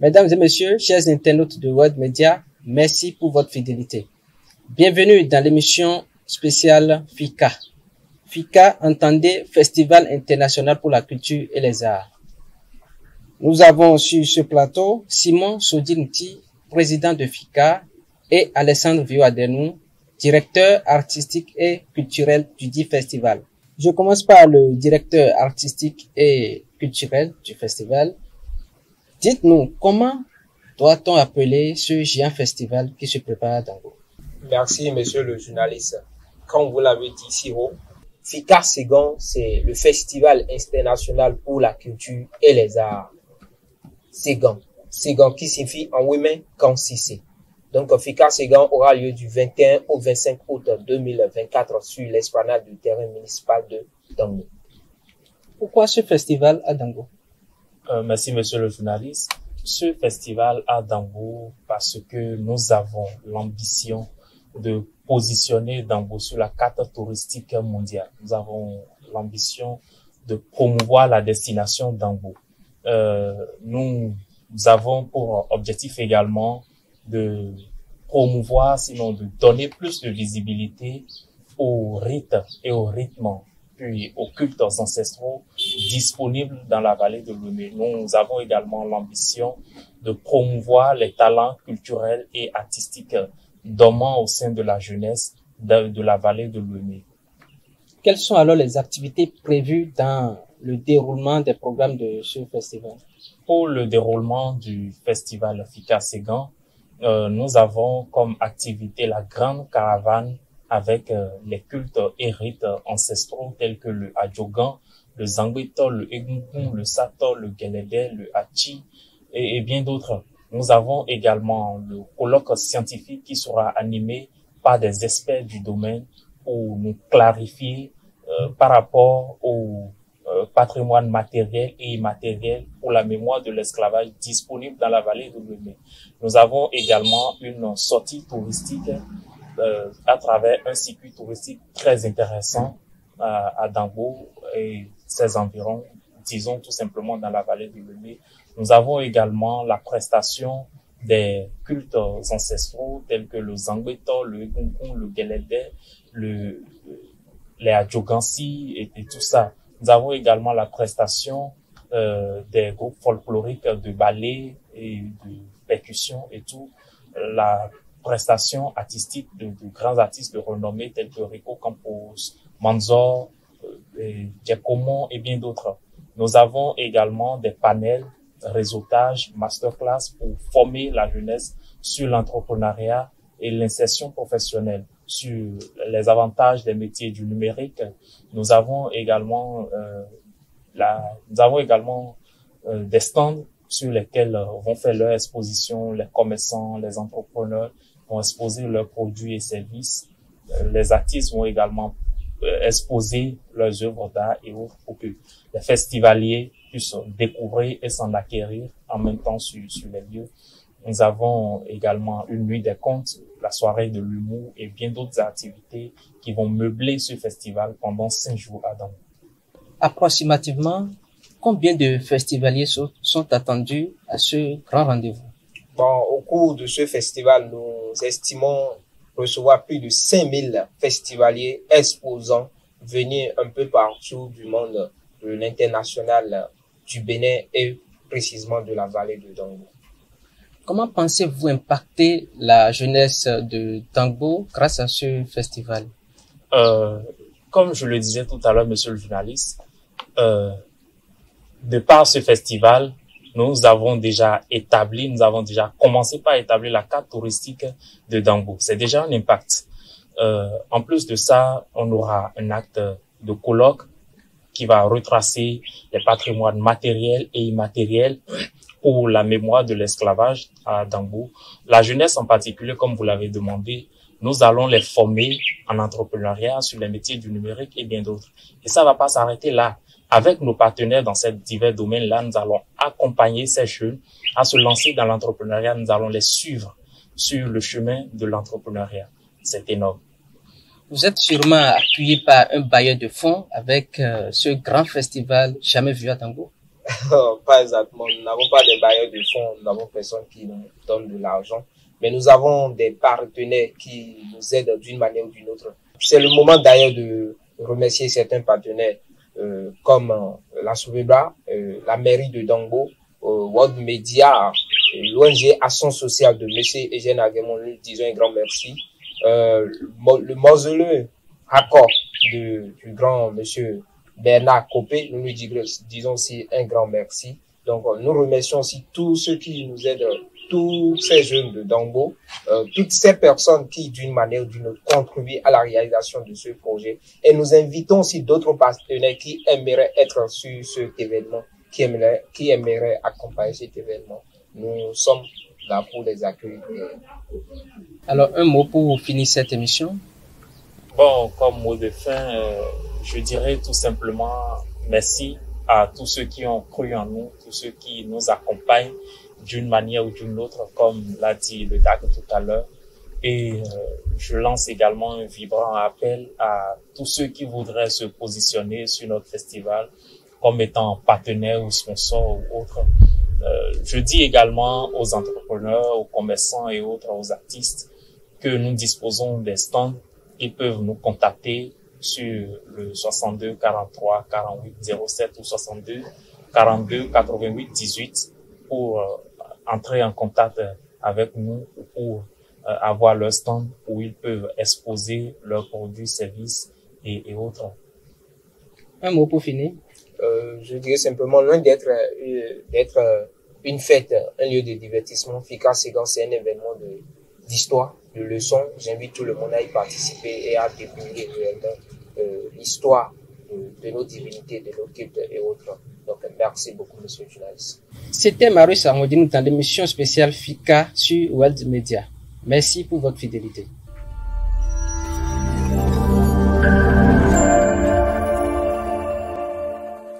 Mesdames et messieurs, chers internautes de World Media, merci pour votre fidélité. Bienvenue dans l'émission spéciale FICA. FICA, entendez Festival international pour la culture et les arts. Nous avons sur ce plateau Simon Sodinti, président de FICA, et Alessandre Vioadenou, directeur artistique et culturel du dit festival. Je commence par le directeur artistique et culturel du festival. Dites-nous, comment doit-on appeler ce géant festival qui se prépare à Dango? Merci, monsieur le journaliste. Comme vous l'avez dit si haut, FICA Ségon, c'est le Festival international pour la culture et les arts. Ségon. Ségon qui signifie en women Kansisi. Donc, FICA Ségon aura lieu du 21 au 25 août 2024 sur l'esplanade du terrain municipal de Dango. Pourquoi ce festival à Dango? Merci, monsieur le journaliste. Ce festival à Dango parce que nous avons l'ambition de positionner Dango sur la carte touristique mondiale. Nous avons l'ambition de promouvoir la destination Dango. Nous avons pour objectif également de promouvoir, sinon de donner plus de visibilité aux rites et aux rythmes, puis aux cultes ancestraux disponibles dans la vallée de Lomé. Nous avons également l'ambition de promouvoir les talents culturels et artistiques dormant au sein de la jeunesse de la vallée de Lomé. Quelles sont alors les activités prévues dans le déroulement des programmes de ce festival? Pour le déroulement du festival FICA Ségon, nous avons comme activité la grande caravane avec les cultes et rites ancestraux tels que le Adjogan, le Zangbeto, le Egungun, le Sato, le Gelede, le Hachi et bien d'autres. Nous avons également le colloque scientifique qui sera animé par des experts du domaine pour nous clarifier par rapport au patrimoine matériel et immatériel pour la mémoire de l'esclavage disponible dans la vallée de Lomé. Nous avons également une sortie touristique à travers un circuit touristique très intéressant à Dango et ses environs, disons tout simplement dans la vallée de Lomé. Nous avons également la prestation des cultes ancestraux tels que le Zangbeto, le Egungun, le Gelede, les Adjogansi et tout ça. Nous avons également la prestation des groupes folkloriques de ballet et de percussion et tout. La prestation artistique de grands artistes de renommée tels que Rico Campos, Manzor, Giacomo et bien d'autres. Nous avons également des panels, réseautage, masterclass pour former la jeunesse sur l'entrepreneuriat et l'insertion professionnelle, sur les avantages des métiers du numérique. Nous avons également des stands sur lesquels vont faire leur exposition les commerçants, les entrepreneurs vont exposer leurs produits et services. Les artistes vont également exposer leurs œuvres d'art et autres pour que les festivaliers puissent découvrir et s'en acquérir en même temps sur les lieux. Nous avons également une nuit des contes, la soirée de l'humour et bien d'autres activités qui vont meubler ce festival pendant 5 jours à Dango. Approximativement, combien de festivaliers sont attendus à ce grand rendez-vous? Bon, au cours de ce festival, nous estimons recevoir plus de 5000 festivaliers exposants venus un peu partout du monde, de l'international, du Bénin et précisément de la vallée de Dango. Comment pensez-vous impacter la jeunesse de Dango grâce à ce festival? Comme je le disais tout à l'heure, monsieur le journaliste, de par ce festival, nous avons déjà commencé par établir la carte touristique de Dango. C'est déjà un impact. En plus de ça, on aura un acte de colloque qui va retracer les patrimoines matériels et immatériels pour la mémoire de l'esclavage à Dango. La jeunesse en particulier, comme vous l'avez demandé, nous allons les former en entrepreneuriat sur les métiers du numérique et bien d'autres. Et ça va pas s'arrêter là. Avec nos partenaires dans ces divers domaines-là, nous allons accompagner ces jeunes à se lancer dans l'entrepreneuriat. Nous allons les suivre sur le chemin de l'entrepreneuriat. C'est énorme. Vous êtes sûrement appuyé par un bailleur de fonds avec ce grand festival jamais vu à Dango. Pas exactement. Nous n'avons pas des bailleurs de fonds, nous n'avons personne qui nous donne de l'argent. Mais nous avons des partenaires qui nous aident d'une manière ou d'une autre. C'est le moment d'ailleurs de remercier certains partenaires comme la Souvebra, la mairie de Dangbo, World Media, l'ONG Action Sociale de M. Eugène Aguemon. Nous disons un grand merci. Le mausolée Accord du grand monsieur Bernard Copé, nous lui disons aussi un grand merci. Donc, nous remercions aussi tous ceux qui nous aident, tous ces jeunes de Dangbo, toutes ces personnes qui, d'une manière ou d'une autre, contribuent à la réalisation de ce projet. Et nous invitons aussi d'autres partenaires qui aimeraient être sur cet événement, qui aimeraient accompagner cet événement. Nous sommes là pour les accueillir. Alors, un mot pour finir cette émission. Bon, comme mot de fin, je dirais tout simplement merci à tous ceux qui ont cru en nous, tous ceux qui nous accompagnent d'une manière ou d'une autre, comme l'a dit le DAC tout à l'heure. Et je lance également un vibrant appel à tous ceux qui voudraient se positionner sur notre festival comme étant partenaires ou sponsors ou autres. Je dis également aux entrepreneurs, aux commerçants et autres, aux artistes, que nous disposons des stands. Ils peuvent nous contacter sur le 62 43 48 07 ou 62 42 88 18 pour entrer en contact avec nous ou pour avoir leur stand où ils peuvent exposer leurs produits, services et autres. Un mot pour finir. Je dirais simplement, loin d'être une fête, un lieu de divertissement, FICA Ségan, c'est un événement d'histoire, de leçons. J'invite tout le monde à y participer et à découvrir l'histoire de nos divinités, de nos cultes et autres. Donc, merci beaucoup, monsieur le journaliste. C'était Marius Amoudine dans l'émission spéciale FICA sur World Media. Merci pour votre fidélité.